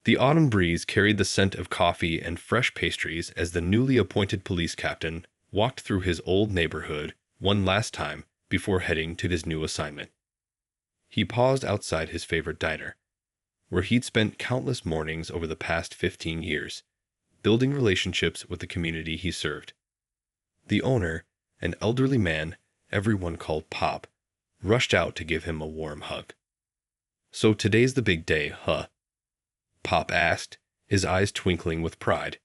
The autumn breeze carried the scent of coffee and fresh pastries as the newly appointed police captain walked through his old neighborhood one last time before heading to his new assignment. He paused outside his favorite diner, where he'd spent countless mornings over the past 15 years, building relationships with the community he served. The owner, an elderly man everyone called Pop, rushed out to give him a warm hug. "So today's the big day, huh?" Pop asked, his eyes twinkling with pride.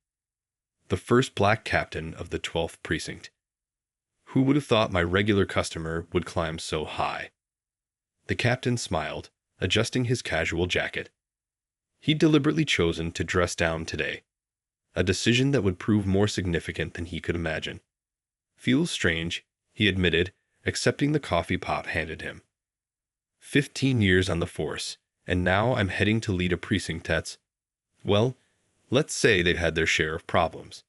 "The first black captain of the 12th Precinct. Who would have thought my regular customer would climb so high?" The captain smiled, adjusting his casual jacket. He'd deliberately chosen to dress down today, a decision that would prove more significant than he could imagine. "Feels strange," he admitted, accepting the coffee Pop handed him. 15 years on the force, and now I'm heading to lead a precinct that's, well, let's say they've had their share of problems.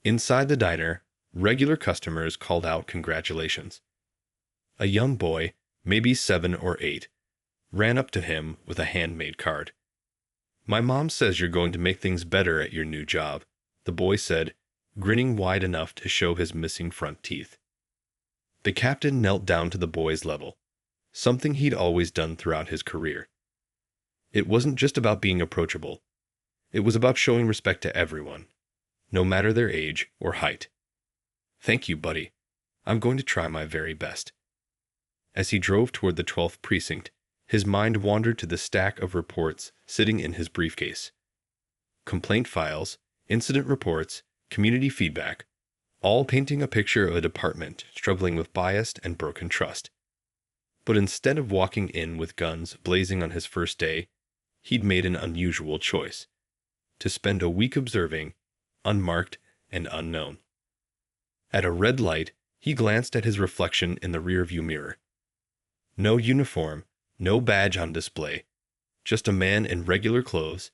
Inside the diner, regular customers called out congratulations. A young boy, maybe 7 or 8, ran up to him with a handmade card. "My mom says you're going to make things better at your new job," the boy said, grinning wide enough to show his missing front teeth. The captain knelt down to the boy's level, something he'd always done throughout his career. It wasn't just about being approachable. It was about showing respect to everyone, no matter their age or height. "Thank you, buddy. I'm going to try my very best." As he drove toward the 12th precinct, his mind wandered to the stack of reports sitting in his briefcase. Complaint files, incident reports, community feedback, all painting a picture of a department struggling with bias and broken trust. But instead of walking in with guns blazing on his first day, he'd made an unusual choice: to spend a week observing, unmarked and unknown. At a red light, he glanced at his reflection in the rearview mirror. No uniform, no badge on display, just a man in regular clothes,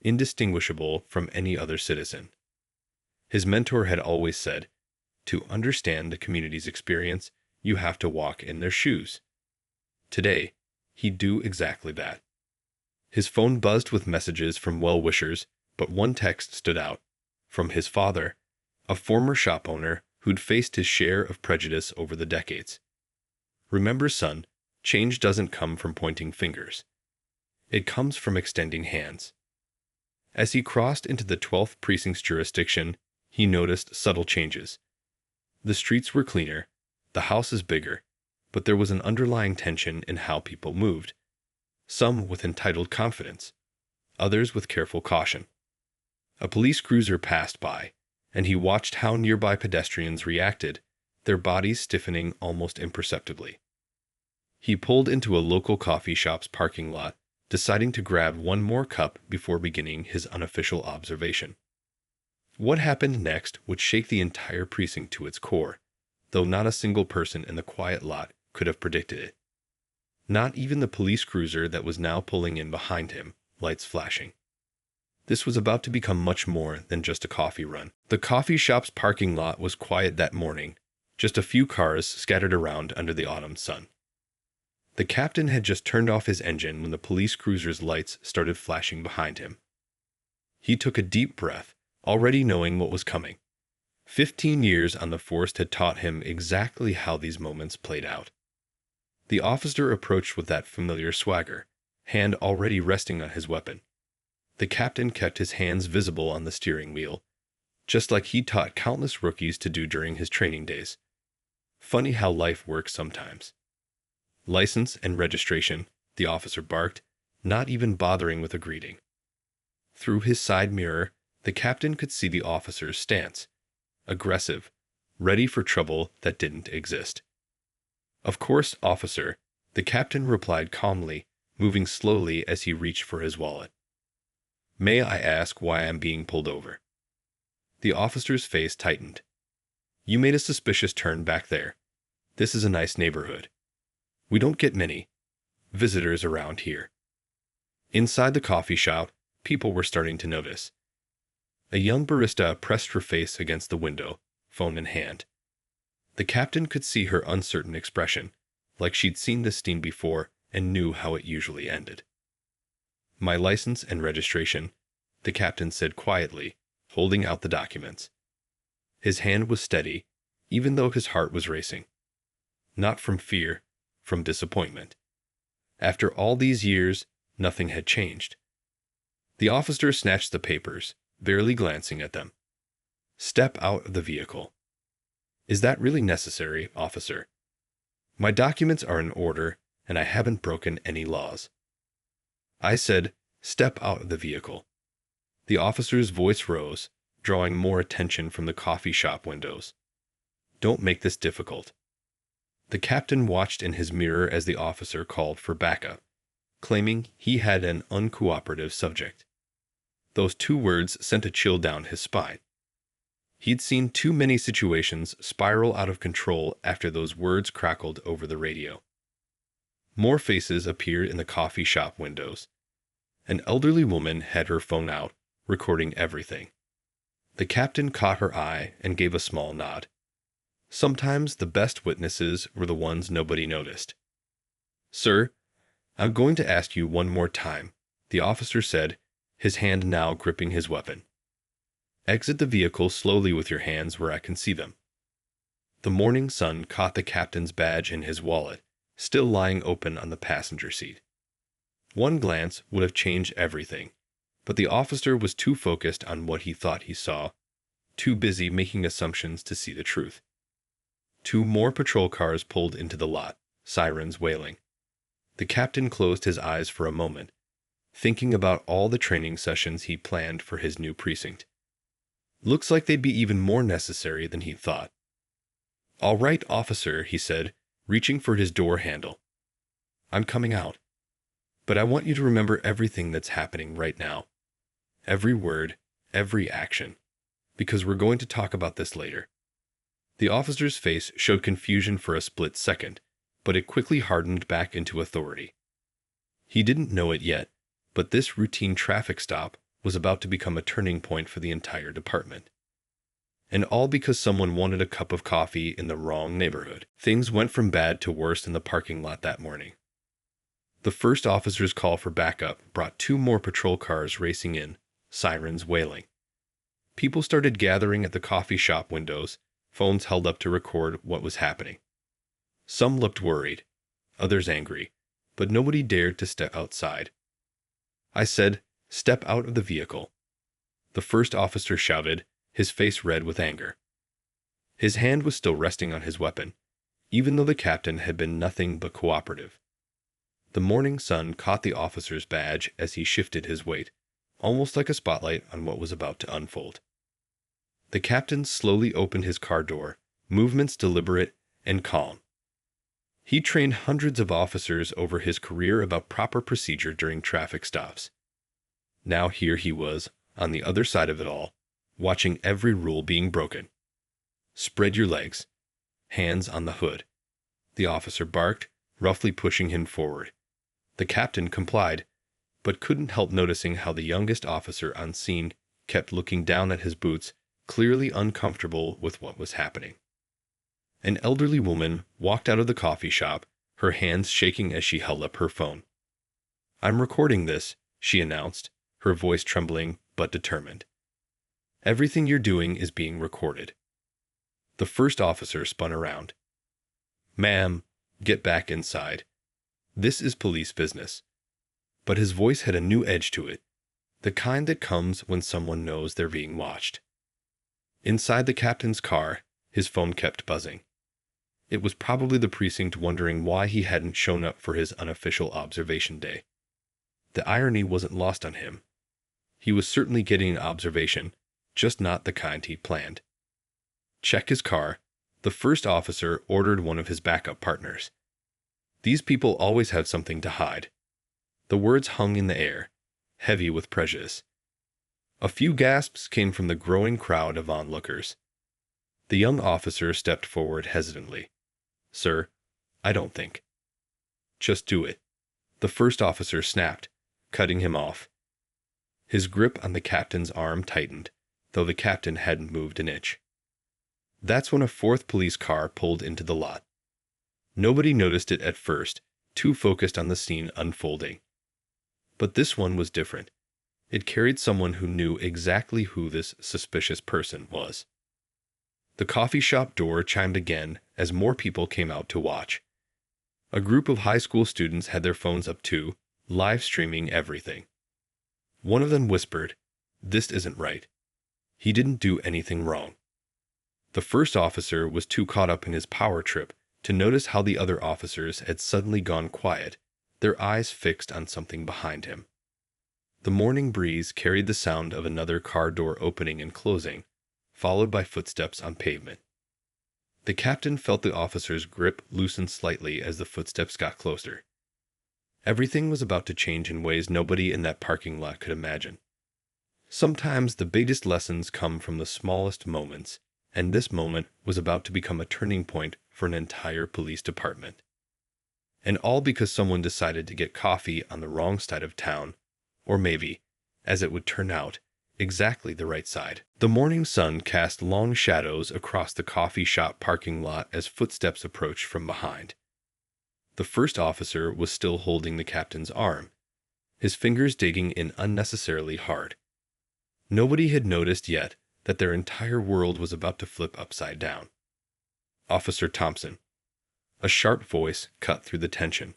indistinguishable from any other citizen. His mentor had always said, to understand the community's experience, you have to walk in their shoes. Today, he'd do exactly that. His phone buzzed with messages from well-wishers, but one text stood out, from his father, a former shop owner who'd faced his share of prejudice over the decades. "Remember, son, change doesn't come from pointing fingers. It comes from extending hands." As he crossed into the 12th precinct's jurisdiction, he noticed subtle changes. The streets were cleaner, the houses bigger, but there was an underlying tension in how people moved, some with entitled confidence, others with careful caution. A police cruiser passed by, and he watched how nearby pedestrians reacted, their bodies stiffening almost imperceptibly. He pulled into a local coffee shop's parking lot, deciding to grab one more cup before beginning his unofficial observation. What happened next would shake the entire precinct to its core, though not a single person in the quiet lot could have predicted it. Not even the police cruiser that was now pulling in behind him, lights flashing. This was about to become much more than just a coffee run. The coffee shop's parking lot was quiet that morning, just a few cars scattered around under the autumn sun. The captain had just turned off his engine when the police cruiser's lights started flashing behind him. He took a deep breath, already knowing what was coming. 15 years on the force had taught him exactly how these moments played out. The officer approached with that familiar swagger, hand already resting on his weapon. The captain kept his hands visible on the steering wheel, just like he taught countless rookies to do during his training days. Funny how life works sometimes. "License and registration," the officer barked, not even bothering with a greeting. Through his side mirror, the captain could see the officer's stance, aggressive, ready for trouble that didn't exist. "Of course, officer," the captain replied calmly, moving slowly as he reached for his wallet. "May I ask why I'm being pulled over?" The officer's face tightened. "You made a suspicious turn back there. This is a nice neighborhood. We don't get many visitors around here." Inside the coffee shop, people were starting to notice. A young barista pressed her face against the window, phone in hand. The captain could see her uncertain expression, like she'd seen this scene before and knew how it usually ended. My license and registration, the captain said quietly, holding out the documents. His hand was steady, even though his heart was racing. Not from fear, from disappointment. After all these years, nothing had changed. The officer snatched the papers, barely glancing at them. Step out of the vehicle. Is that really necessary, officer? My documents are in order, and I haven't broken any laws. I said, step out of the vehicle. The officer's voice rose, drawing more attention from the coffee shop windows. Don't make this difficult. The captain watched in his mirror as the officer called for backup, claiming he had an uncooperative subject. Those 2 words sent a chill down his spine. He'd seen too many situations spiral out of control after those words crackled over the radio. More faces appeared in the coffee shop windows. An elderly woman had her phone out, recording everything. The captain caught her eye and gave a small nod. Sometimes the best witnesses were the ones nobody noticed. Sir, I'm going to ask you one more time, the officer said, his hand now gripping his weapon. Exit the vehicle slowly with your hands where I can see them. The morning sun caught the captain's badge in his wallet, still lying open on the passenger seat. One glance would have changed everything, but the officer was too focused on what he thought he saw, too busy making assumptions to see the truth. 2 more patrol cars pulled into the lot, sirens wailing. The captain closed his eyes for a moment, thinking about all the training sessions he planned for his new precinct. Looks like they'd be even more necessary than he thought. All right, officer, he said, reaching for his door handle. I'm coming out. But I want you to remember everything that's happening right now. Every word, every action. Because we're going to talk about this later. The officer's face showed confusion for a split second, but it quickly hardened back into authority. He didn't know it yet, but this routine traffic stop was about to become a turning point for the entire department. And all because someone wanted a cup of coffee in the wrong neighborhood. Things went from bad to worse in the parking lot that morning. The first officer's call for backup brought 2 more patrol cars racing in, sirens wailing. People started gathering at the coffee shop windows, phones held up to record what was happening. Some looked worried, others angry, but nobody dared to step outside. I said, step out of the vehicle. The first officer shouted, his face red with anger. His hand was still resting on his weapon, even though the captain had been nothing but cooperative. The morning sun caught the officer's badge as he shifted his weight, almost like a spotlight on what was about to unfold. The captain slowly opened his car door, movements deliberate and calm. He trained hundreds of officers over his career about proper procedure during traffic stops. Now here he was, on the other side of it all, watching every rule being broken. Spread your legs. Hands on the hood. The officer barked, roughly pushing him forward. The captain complied, but couldn't help noticing how the youngest officer on scene kept looking down at his boots, clearly uncomfortable with what was happening. An elderly woman walked out of the coffee shop, her hands shaking as she held up her phone. I'm recording this, she announced, her voice trembling but determined. Everything you're doing is being recorded. The first officer spun around. Ma'am, get back inside. This is police business. But his voice had a new edge to it, the kind that comes when someone knows they're being watched. Inside the captain's car, his phone kept buzzing. It was probably the precinct wondering why he hadn't shown up for his unofficial observation day. The irony wasn't lost on him. He was certainly getting an observation, just not the kind he'd planned. Check his car. The first officer ordered one of his backup partners. These people always have something to hide. The words hung in the air, heavy with prejudice. A few gasps came from the growing crowd of onlookers. The young officer stepped forward hesitantly. Sir, I don't think. Just do it. The first officer snapped, cutting him off. His grip on the captain's arm tightened, though the captain hadn't moved an inch. That's when a fourth police car pulled into the lot. Nobody noticed it at first, too focused on the scene unfolding. But this one was different. It carried someone who knew exactly who this suspicious person was. The coffee shop door chimed again as more people came out to watch. A group of high school students had their phones up too, live streaming everything. One of them whispered, "This isn't right. He didn't do anything wrong." The first officer was too caught up in his power trip to notice how the other officers had suddenly gone quiet, their eyes fixed on something behind him. The morning breeze carried the sound of another car door opening and closing, followed by footsteps on pavement. The captain felt the officer's grip loosen slightly as the footsteps got closer. Everything was about to change in ways nobody in that parking lot could imagine. Sometimes the biggest lessons come from the smallest moments, and this moment was about to become a turning point for an entire police department. And all because someone decided to get coffee on the wrong side of town, or maybe, as it would turn out, exactly the right side. The morning sun cast long shadows across the coffee shop parking lot as footsteps approached from behind. The first officer was still holding the captain's arm, his fingers digging in unnecessarily hard. Nobody had noticed yet that their entire world was about to flip upside down. "Officer Thompson." A sharp voice cut through the tension.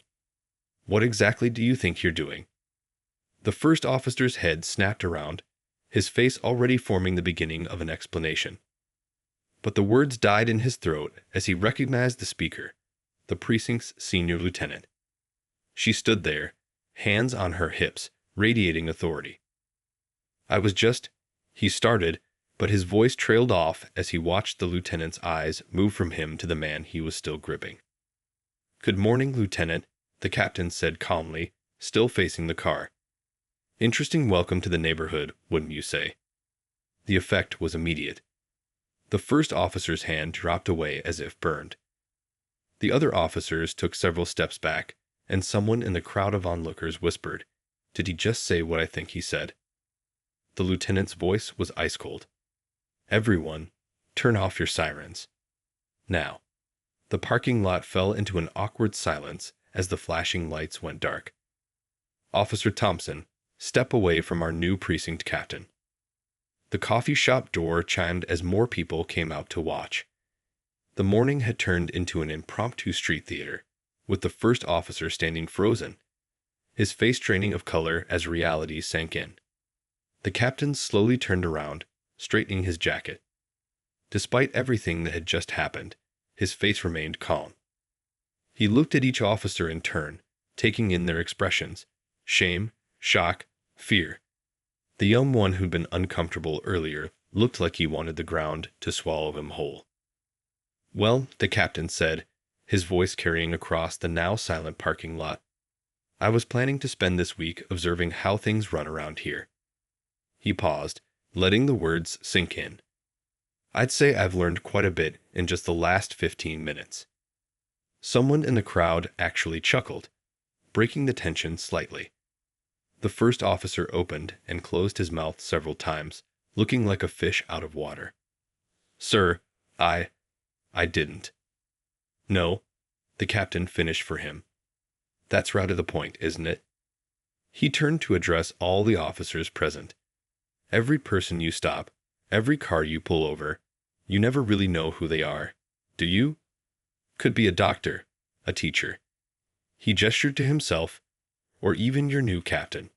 "What exactly do you think you're doing?" The first officer's head snapped around, his face already forming the beginning of an explanation. But the words died in his throat as he recognized the speaker, the precinct's senior lieutenant. She stood there, hands on her hips, radiating authority. "I was just—" he started, but his voice trailed off as he watched the lieutenant's eyes move from him to the man he was still gripping. "Good morning, Lieutenant," the captain said calmly, still facing the car. "Interesting welcome to the neighborhood, wouldn't you say?" The effect was immediate. The first officer's hand dropped away as if burned. The other officers took several steps back, and someone in the crowd of onlookers whispered, "Did he just say what I think he said?" The lieutenant's voice was ice cold. "Everyone, turn off your sirens. Now." The parking lot fell into an awkward silence as the flashing lights went dark. "Officer Thompson, step away from our new precinct captain." The coffee shop door chimed as more people came out to watch. The morning had turned into an impromptu street theater, with the first officer standing frozen, his face draining of color as reality sank in. The captain slowly turned around, straightening his jacket. Despite everything that had just happened, his face remained calm. He looked at each officer in turn, taking in their expressions: shame, shock, fear. The young one who'd been uncomfortable earlier looked like he wanted the ground to swallow him whole. "Well," the captain said, his voice carrying across the now silent parking lot, "I was planning to spend this week observing how things run around here." He paused, letting the words sink in. "I'd say I've learned quite a bit in just the last 15 minutes. Someone in the crowd actually chuckled, breaking the tension slightly. The first officer opened and closed his mouth several times, looking like a fish out of water. "Sir, I didn't." "No," the captain finished for him. "That's right to the point, isn't it?" He turned to address all the officers present. "Every person you stop, every car you pull over, you never really know who they are, do you? Could be a doctor, a teacher." He gestured to himself, "or even your new captain."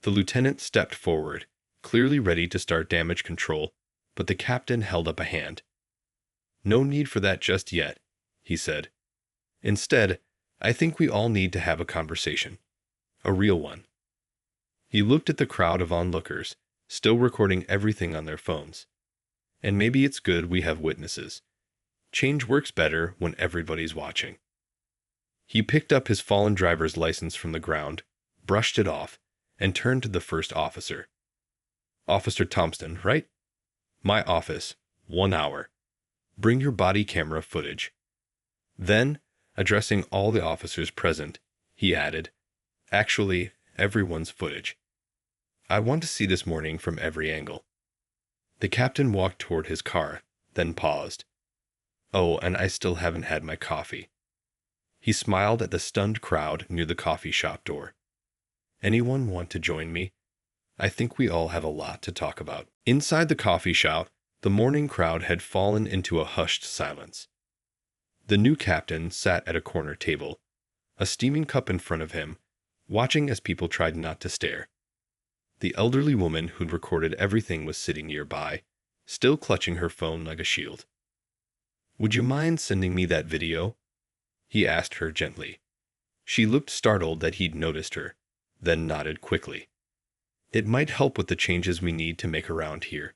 The lieutenant stepped forward, clearly ready to start damage control, but the captain held up a hand. "No need for that just yet," he said. "Instead, I think we all need to have a conversation. A real one." He looked at the crowd of onlookers, still recording everything on their phones. "And maybe it's good we have witnesses. Change works better when everybody's watching." He picked up his fallen driver's license from the ground, brushed it off, and turned to the first officer. "Officer Thompson, right? My office, 1 hour. Bring your body camera footage." Then, addressing all the officers present, he added, "Actually, everyone's footage. I want to see this morning from every angle." The captain walked toward his car, then paused. "Oh, and I still haven't had my coffee." He smiled at the stunned crowd near the coffee shop door. Anyone want to join me? I think we all have a lot to talk about. Inside the coffee shop, the morning crowd had fallen into a hushed silence. The new captain sat at a corner table, a steaming cup in front of him, watching as people tried not to stare. The elderly woman who'd recorded everything was sitting nearby, still clutching her phone like a shield. "Would you mind sending me that video?" he asked her gently. She looked startled that he'd noticed her, then nodded quickly. "It might help with the changes we need to make around here."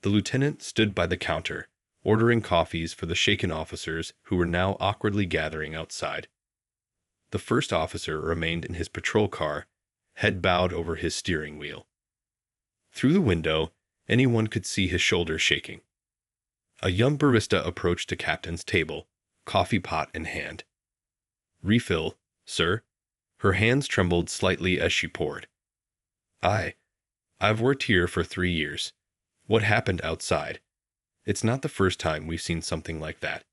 The lieutenant stood by the counter, ordering coffees for the shaken officers who were now awkwardly gathering outside. The first officer remained in his patrol car, head bowed over his steering wheel. Through the window, anyone could see his shoulders shaking. A young barista approached the captain's table, coffee pot in hand. "Refill, sir?" Her hands trembled slightly as she poured. I've worked here for 3 years. What happened outside? It's not the first time we've seen something like that."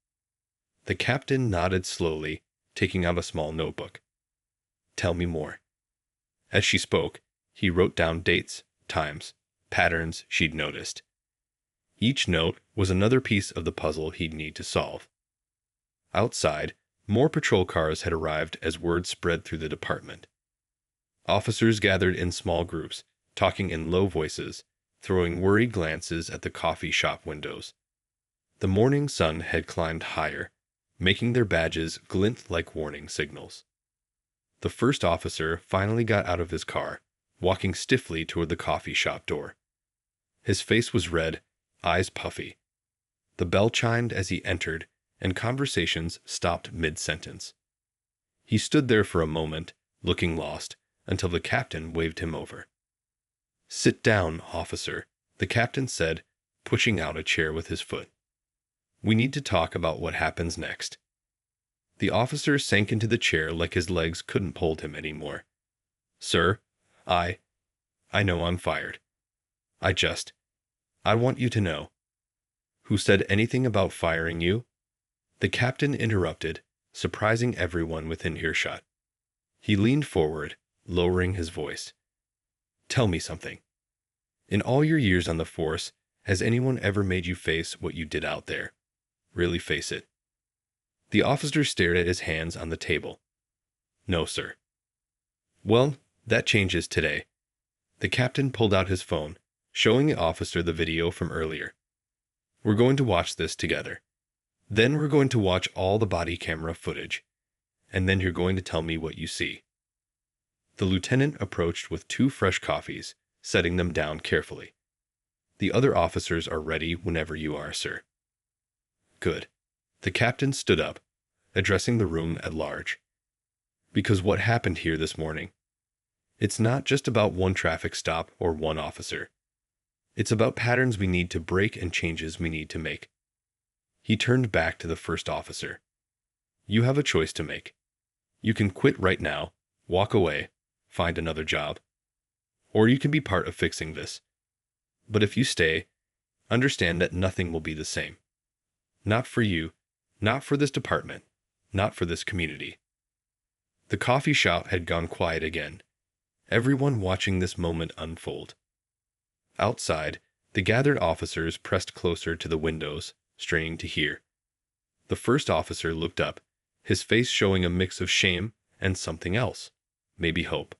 The captain nodded slowly, taking out a small notebook. "Tell me more." As she spoke, he wrote down dates, times, patterns she'd noticed. Each note was another piece of the puzzle he'd need to solve. Outside, more patrol cars had arrived as word spread through the department. Officers gathered in small groups, talking in low voices, throwing worried glances at the coffee shop windows. The morning sun had climbed higher, making their badges glint like warning signals. The first officer finally got out of his car, walking stiffly toward the coffee shop door. His face was red, eyes puffy. The bell chimed as he entered, and conversations stopped mid-sentence. He stood there for a moment, looking lost, until the captain waved him over. "Sit down, officer," the captain said, pushing out a chair with his foot. "We need to talk about what happens next." The officer sank into the chair like his legs couldn't hold him anymore. "Sir, I know I'm fired. I want you to know." "Who said anything about firing you?" The captain interrupted, surprising everyone within earshot. He leaned forward, lowering his voice. "Tell me something. In all your years on the force, has anyone ever made you face what you did out there? Really face it?" The officer stared at his hands on the table. "No, sir." "Well, that changes today." The captain pulled out his phone, showing the officer the video from earlier. "We're going to watch this together. Then we're going to watch all the body camera footage. And then you're going to tell me what you see." The lieutenant approached with 2 fresh coffees, setting them down carefully. "The other officers are ready whenever you are, sir." "Good." The captain stood up, addressing the room at large. "Because what happened here this morning? It's not just about one traffic stop or one officer. It's about patterns we need to break and changes we need to make." He turned back to the first officer. "You have a choice to make. You can quit right now, walk away, find another job. Or you can be part of fixing this. But if you stay, understand that nothing will be the same. Not for you, not for this department, not for this community." The coffee shop had gone quiet again, everyone watching this moment unfold. Outside, the gathered officers pressed closer to the windows, straining to hear. The first officer looked up, his face showing a mix of shame and something else, maybe hope.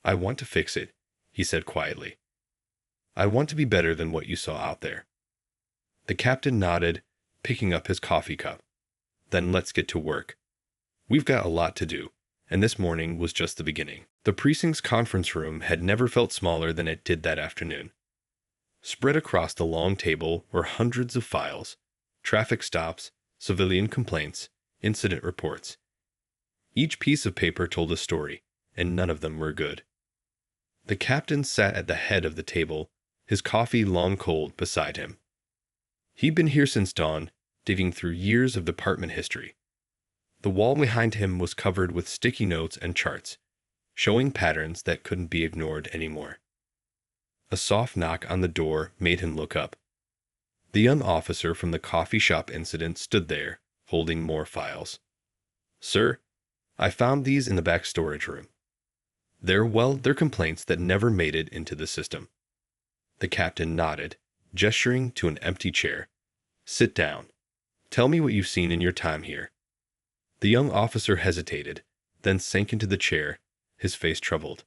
"I want to fix it," he said quietly. "I want to be better than what you saw out there." The captain nodded, picking up his coffee cup. "Then let's get to work. We've got a lot to do, and this morning was just the beginning." The precinct's conference room had never felt smaller than it did that afternoon. Spread across the long table were hundreds of files, traffic stops, civilian complaints, incident reports. Each piece of paper told a story, and none of them were good. The captain sat at the head of the table, his coffee long cold beside him. He'd been here since dawn, digging through years of department history. The wall behind him was covered with sticky notes and charts, showing patterns that couldn't be ignored anymore. A soft knock on the door made him look up. The young officer from the coffee shop incident stood there, holding more files. "Sir, I found these in the back storage room." They're complaints that never made it into the system. The captain nodded, gesturing to an empty chair. Sit down. Tell me what you've seen in your time here. The young officer hesitated, then sank into the chair, his face troubled.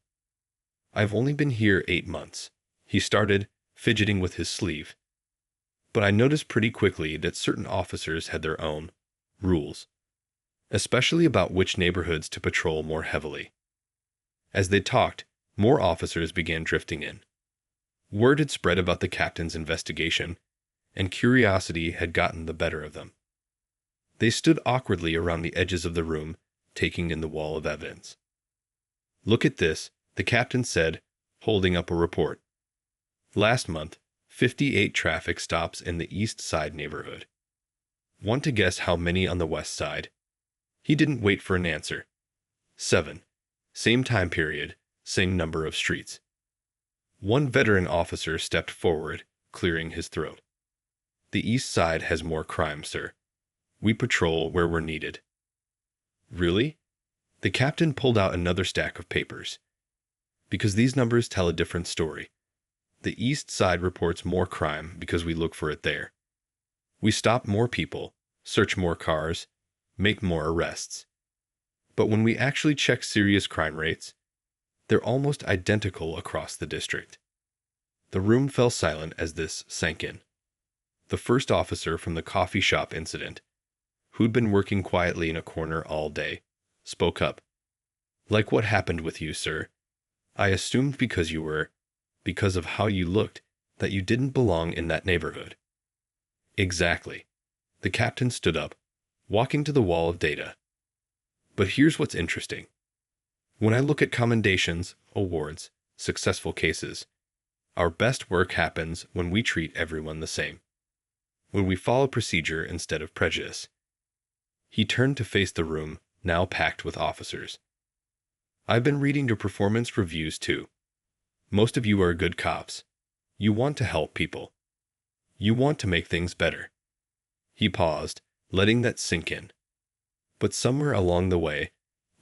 I've only been here 8 months, he started, fidgeting with his sleeve. But I noticed pretty quickly that certain officers had their own rules, especially about which neighborhoods to patrol more heavily. As they talked, more officers began drifting in. Word had spread about the captain's investigation, and curiosity had gotten the better of them. They stood awkwardly around the edges of the room, taking in the wall of evidence. Look at this, the captain said, holding up a report. Last month, 58 traffic stops in the East Side neighborhood. Want to guess how many on the West Side? He didn't wait for an answer. 7. Same time period, same number of streets. One veteran officer stepped forward, clearing his throat. The East Side has more crime, sir. We patrol where we're needed. Really? The captain pulled out another stack of papers. Because these numbers tell a different story. The East Side reports more crime because we look for it there. We stop more people, search more cars, make more arrests. But when we actually check serious crime rates, they're almost identical across the district. The room fell silent as this sank in. The first officer from the coffee shop incident, who'd been working quietly in a corner all day, spoke up. Like what happened with you, sir. I assumed because of how you looked, that you didn't belong in that neighborhood. Exactly. The captain stood up, walking to the wall of data. But here's what's interesting. When I look at commendations, awards, successful cases, our best work happens when we treat everyone the same. When we follow procedure instead of prejudice. He turned to face the room, now packed with officers. I've been reading your performance reviews too. Most of you are good cops. You want to help people. You want to make things better. He paused, letting that sink in. But somewhere along the way,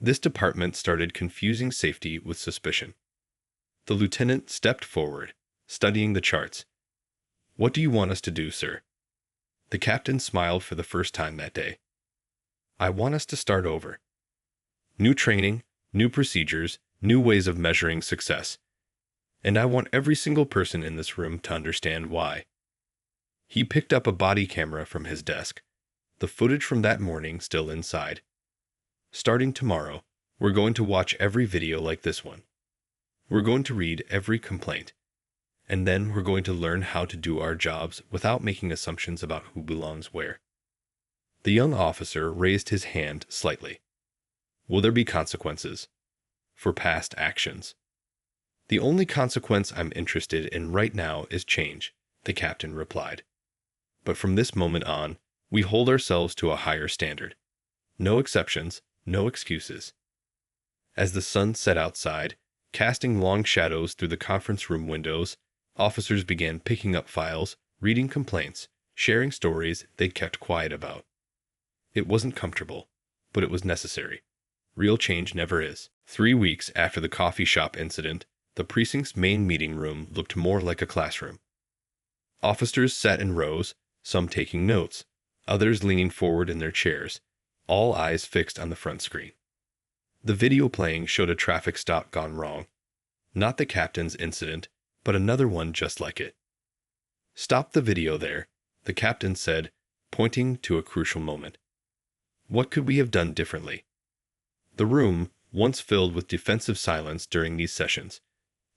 this department started confusing safety with suspicion. The lieutenant stepped forward, studying the charts. What do you want us to do, sir? The captain smiled for the first time that day. I want us to start over. New training, new procedures, new ways of measuring success. And I want every single person in this room to understand why. He picked up a body camera from his desk, the footage from that morning still inside. Starting tomorrow, we're going to watch every video like this one. We're going to read every complaint. And then we're going to learn how to do our jobs without making assumptions about who belongs where. The young officer raised his hand slightly. Will there be consequences? For past actions. The only consequence I'm interested in right now is change, the captain replied. But from this moment on, we hold ourselves to a higher standard. No exceptions, no excuses. As the sun set outside, casting long shadows through the conference room windows, officers began picking up files, reading complaints, sharing stories they'd kept quiet about. It wasn't comfortable, but it was necessary. Real change never is. 3 weeks after the coffee shop incident, the precinct's main meeting room looked more like a classroom. Officers sat in rows, some taking notes, others leaning forward in their chairs, all eyes fixed on the front screen. The video playing showed a traffic stop gone wrong. Not the captain's incident, but another one just like it. Stop the video there, the captain said, pointing to a crucial moment. What could we have done differently? The room, once filled with defensive silence during these sessions,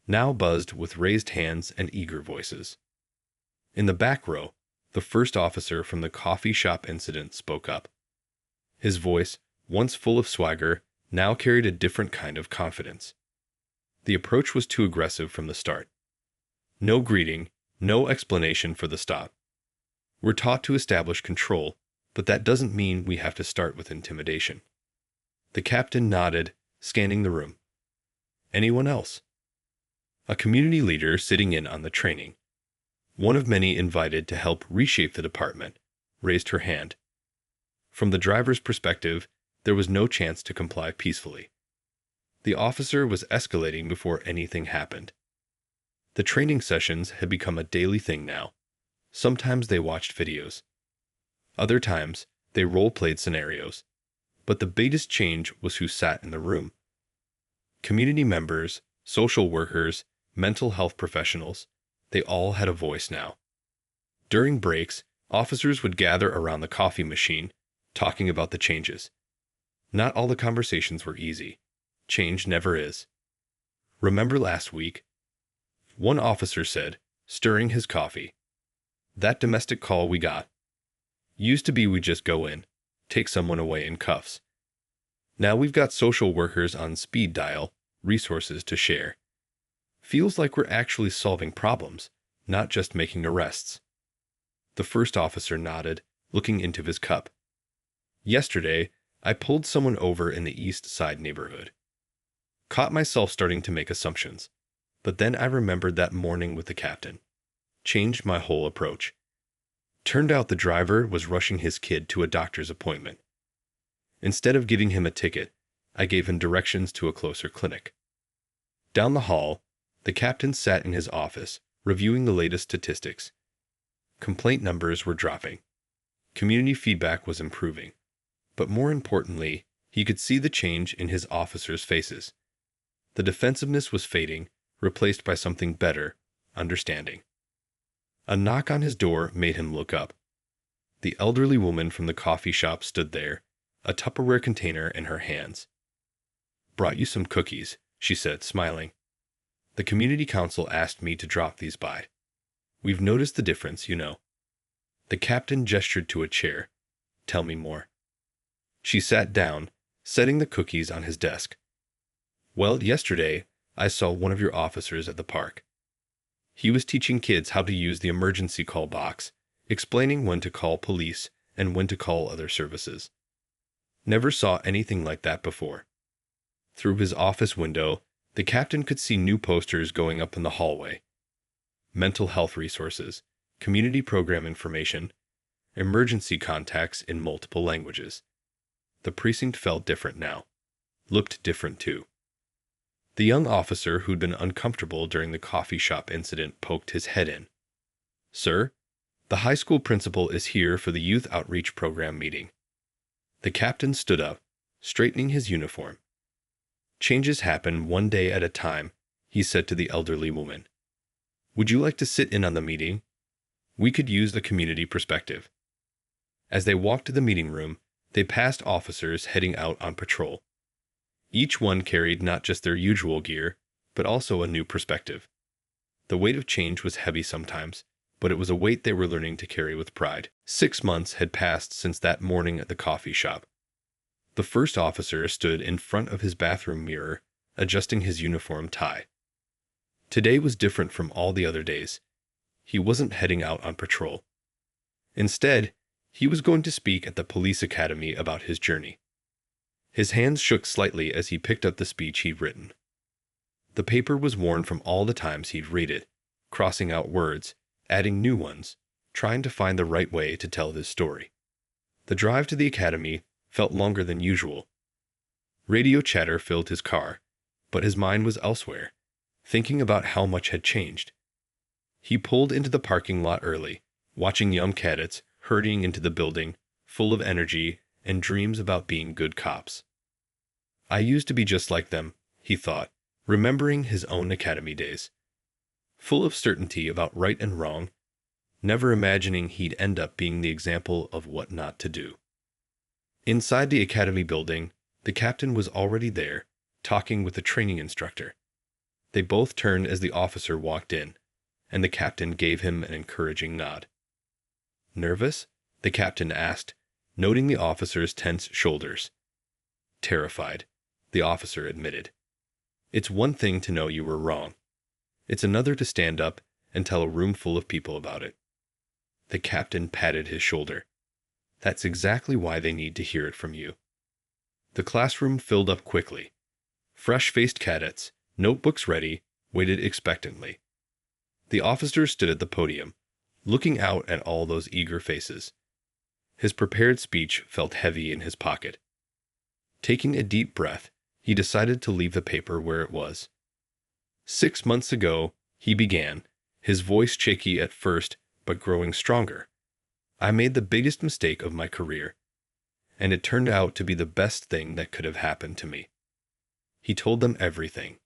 now buzzed with raised hands and eager voices. In the back row, the first officer from the coffee shop incident spoke up. His voice, once full of swagger, now carried a different kind of confidence. The approach was too aggressive from the start. No greeting, no explanation for the stop. We're taught to establish control, but that doesn't mean we have to start with intimidation. The captain nodded, scanning the room. Anyone else? A community leader sitting in on the training, one of many invited to help reshape the department, raised her hand. From the driver's perspective, there was no chance to comply peacefully. The officer was escalating before anything happened. The training sessions had become a daily thing now. Sometimes they watched videos. Other times, they role-played scenarios. But the biggest change was who sat in the room. Community members, social workers, mental health professionals, they all had a voice now. During breaks, officers would gather around the coffee machine, talking about the changes. Not all the conversations were easy. Change never is. Remember last week? One officer said, stirring his coffee. That domestic call we got. Used to be we just go in, take someone away in cuffs. Now we've got social workers on speed dial, resources to share. Feels like we're actually solving problems, not just making arrests. The first officer nodded, looking into his cup. Yesterday, I pulled someone over in the East Side neighborhood. Caught myself starting to make assumptions, but then I remembered that morning with the captain. Changed my whole approach. Turned out the driver was rushing his kid to a doctor's appointment. Instead of giving him a ticket, I gave him directions to a closer clinic. Down the hall, the captain sat in his office, reviewing the latest statistics. Complaint numbers were dropping. Community feedback was improving. But more importantly, he could see the change in his officers' faces. The defensiveness was fading, replaced by something better, understanding. A knock on his door made him look up. The elderly woman from the coffee shop stood there, a Tupperware container in her hands. "Brought you some cookies," she said, smiling. "The community council asked me to drop these by. We've noticed the difference, you know." The captain gestured to a chair. "Tell me more." She sat down, setting the cookies on his desk. "Well, yesterday, I saw one of your officers at the park. He was teaching kids how to use the emergency call box, explaining when to call police and when to call other services. Never saw anything like that before." Through his office window, the captain could see new posters going up in the hallway. Mental health resources, community program information, emergency contacts in multiple languages. The precinct felt different now. Looked different too. The young officer who'd been uncomfortable during the coffee shop incident poked his head in. "Sir, the high school principal is here for the youth outreach program meeting." The captain stood up, straightening his uniform. "Changes happen one day at a time," he said to the elderly woman. "Would you like to sit in on the meeting? We could use the community perspective." As they walked to the meeting room, they passed officers heading out on patrol. Each one carried not just their usual gear, but also a new perspective. The weight of change was heavy sometimes, but it was a weight they were learning to carry with pride. 6 months had passed since that morning at the coffee shop. The first officer stood in front of his bathroom mirror, adjusting his uniform tie. Today was different from all the other days. He wasn't heading out on patrol. Instead, he was going to speak at the police academy about his journey. His hands shook slightly as he picked up the speech he'd written. The paper was worn from all the times he'd read it, crossing out words, adding new ones, trying to find the right way to tell his story. The drive to the academy felt longer than usual. Radio chatter filled his car, but his mind was elsewhere, thinking about how much had changed. He pulled into the parking lot early, watching young cadets hurrying into the building, full of energy and dreams about being good cops. "I used to be just like them," he thought, remembering his own academy days. Full of certainty about right and wrong, never imagining he'd end up being the example of what not to do. Inside the academy building, the captain was already there, talking with the training instructor. They both turned as the officer walked in, and the captain gave him an encouraging nod. "Nervous?" the captain asked, noting the officer's tense shoulders. "Terrified," the officer admitted. "It's one thing to know you were wrong. It's another to stand up and tell a room full of people about it." The captain patted his shoulder. "That's exactly why they need to hear it from you." The classroom filled up quickly. Fresh-faced cadets, notebooks ready, waited expectantly. The officer stood at the podium, looking out at all those eager faces. His prepared speech felt heavy in his pocket. Taking a deep breath, he decided to leave the paper where it was. 6 months ago, he began, his voice shaky at first but growing stronger. I made the biggest mistake of my career, and it turned out to be the best thing that could have happened to me. He told them everything.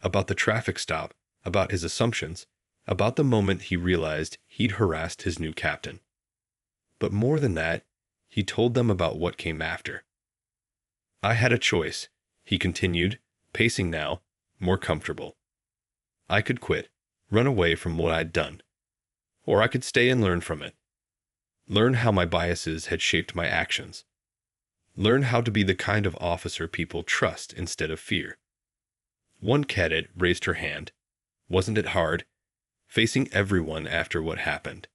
About the traffic stop, about his assumptions, about the moment he realized he'd harassed his new captain. But more than that, he told them about what came after. I had a choice, he continued, pacing now, more comfortable. I could quit, run away from what I'd done. Or I could stay and learn from it. Learn how my biases had shaped my actions. Learn how to be the kind of officer people trust instead of fear. One cadet raised her hand. Wasn't it hard? Facing everyone after what happened.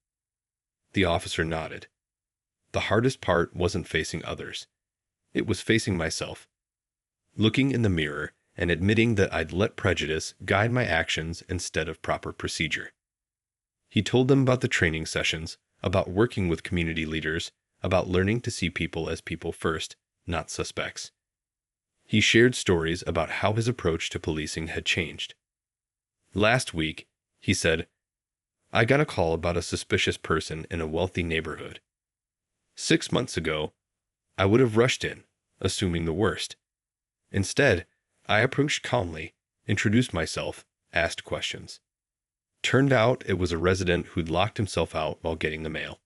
The officer nodded. The hardest part wasn't facing others. It was facing myself. Looking in the mirror and admitting that I'd let prejudice guide my actions instead of proper procedure. He told them about the training sessions, about working with community leaders, about learning to see people as people first, not suspects. He shared stories about how his approach to policing had changed. Last week, he said, I got a call about a suspicious person in a wealthy neighborhood. 6 months ago, I would have rushed in, assuming the worst. Instead, I approached calmly, introduced myself, asked questions. Turned out it was a resident who'd locked himself out while getting the mail.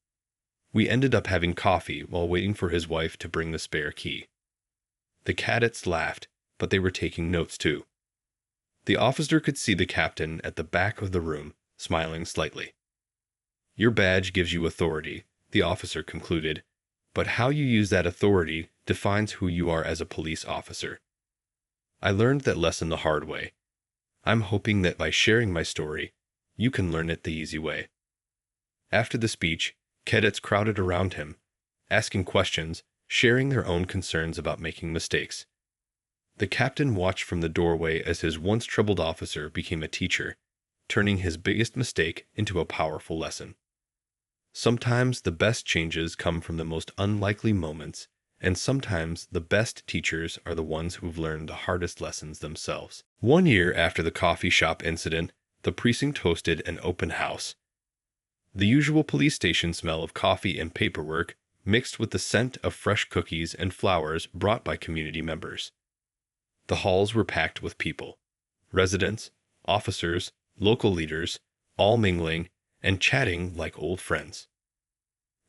We ended up having coffee while waiting for his wife to bring the spare key. The cadets laughed, but they were taking notes too. The officer could see the captain at the back of the room, smiling slightly. Your badge gives you authority, the officer concluded, but how you use that authority defines who you are as a police officer. I learned that lesson the hard way. I'm hoping that by sharing my story, you can learn it the easy way. After the speech, cadets crowded around him, asking questions, sharing their own concerns about making mistakes. The captain watched from the doorway as his once troubled officer became a teacher, turning his biggest mistake into a powerful lesson. Sometimes the best changes come from the most unlikely moments, and sometimes the best teachers are the ones who've learned the hardest lessons themselves. 1 year after the coffee shop incident, the precinct hosted an open house. The usual police station smell of coffee and paperwork mixed with the scent of fresh cookies and flowers brought by community members. The halls were packed with people, residents, officers, local leaders, all mingling and chatting like old friends.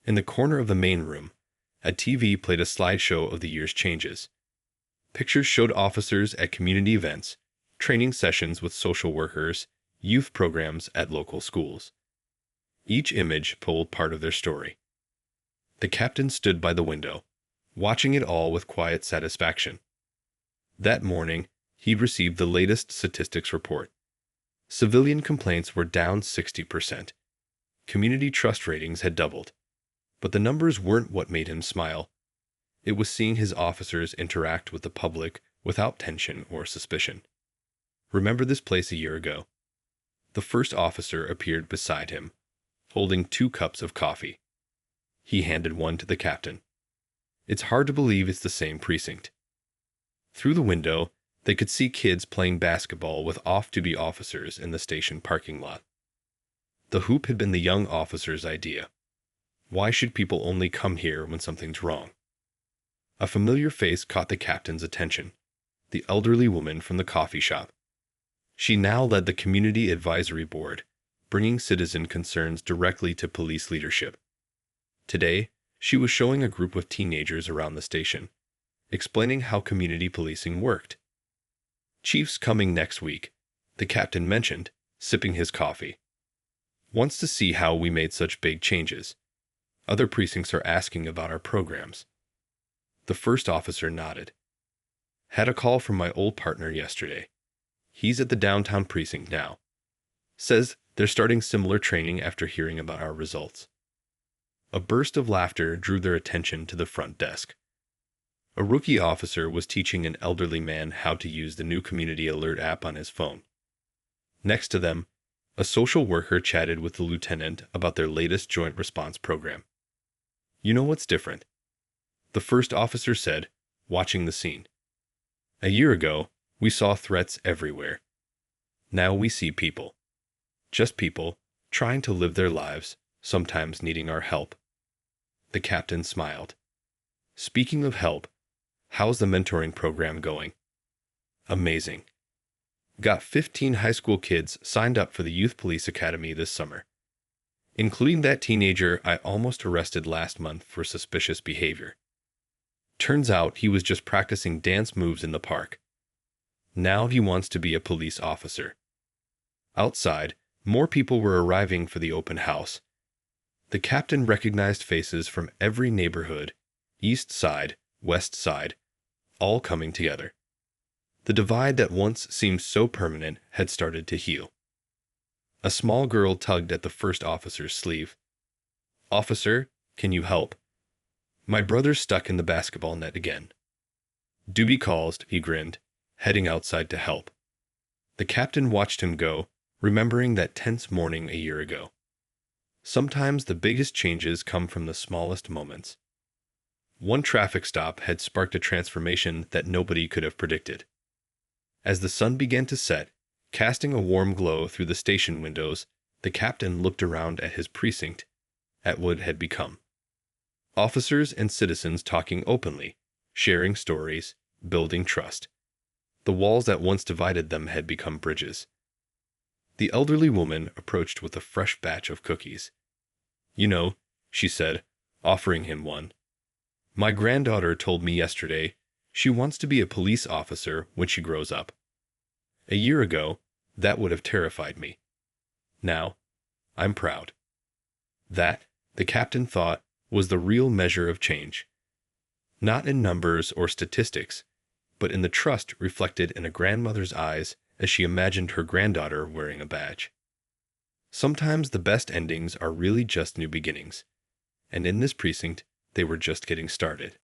In the corner of the main room, a TV played a slideshow of the year's changes. Pictures showed officers at community events, training sessions with social workers, youth programs at local schools. Each image told part of their story. The captain stood by the window, watching it all with quiet satisfaction. That morning, he'd received the latest statistics report. Civilian complaints were down 60%. Community trust ratings had doubled. But the numbers weren't what made him smile. It was seeing his officers interact with the public without tension or suspicion. Remember this place a year ago? The first officer appeared beside him, holding 2 cups of coffee. He handed one to the captain. It's hard to believe it's the same precinct. Through the window, they could see kids playing basketball with off-duty officers in the station parking lot. The hoop had been the young officer's idea. Why should people only come here when something's wrong? A familiar face caught the captain's attention, the elderly woman from the coffee shop. She now led the community advisory board, bringing citizen concerns directly to police leadership. Today, she was showing a group of teenagers around the station, explaining how community policing worked. Chief's coming next week, the captain mentioned, sipping his coffee. Wants to see how we made such big changes. Other precincts are asking about our programs. The first officer nodded. Had a call from my old partner yesterday. He's at the downtown precinct now. Says they're starting similar training after hearing about our results. A burst of laughter drew their attention to the front desk. A rookie officer was teaching an elderly man how to use the new community alert app on his phone. Next to them, a social worker chatted with the lieutenant about their latest joint response program. You know what's different? The first officer said, watching the scene. A year ago, we saw threats everywhere. Now we see people. Just people, trying to live their lives, sometimes needing our help. The captain smiled. Speaking of help, how's the mentoring program going? Amazing. Got 15 high school kids signed up for the Youth Police Academy this summer, including that teenager I almost arrested last month for suspicious behavior. Turns out he was just practicing dance moves in the park. Now he wants to be a police officer. Outside, more people were arriving for the open house. The captain recognized faces from every neighborhood, east side, west side, all coming together. The divide that once seemed so permanent had started to heal. A small girl tugged at the first officer's sleeve. "Officer, can you help? My brother's stuck in the basketball net again." "Do be caused," he grinned, heading outside to help. The captain watched him go, remembering that tense morning a year ago. Sometimes the biggest changes come from the smallest moments. One traffic stop had sparked a transformation that nobody could have predicted. As the sun began to set, casting a warm glow through the station windows, the captain looked around at his precinct, at what had become. Officers and citizens talking openly, sharing stories, building trust. The walls that once divided them had become bridges. The elderly woman approached with a fresh batch of cookies. "You know," she said, offering him one, "my granddaughter told me yesterday she wants to be a police officer when she grows up. A year ago, that would have terrified me. Now, I'm proud." That, the captain thought, was the real measure of change. Not in numbers or statistics, but in the trust reflected in a grandmother's eyes as she imagined her granddaughter wearing a badge. Sometimes the best endings are really just new beginnings, and in this precinct, they were just getting started.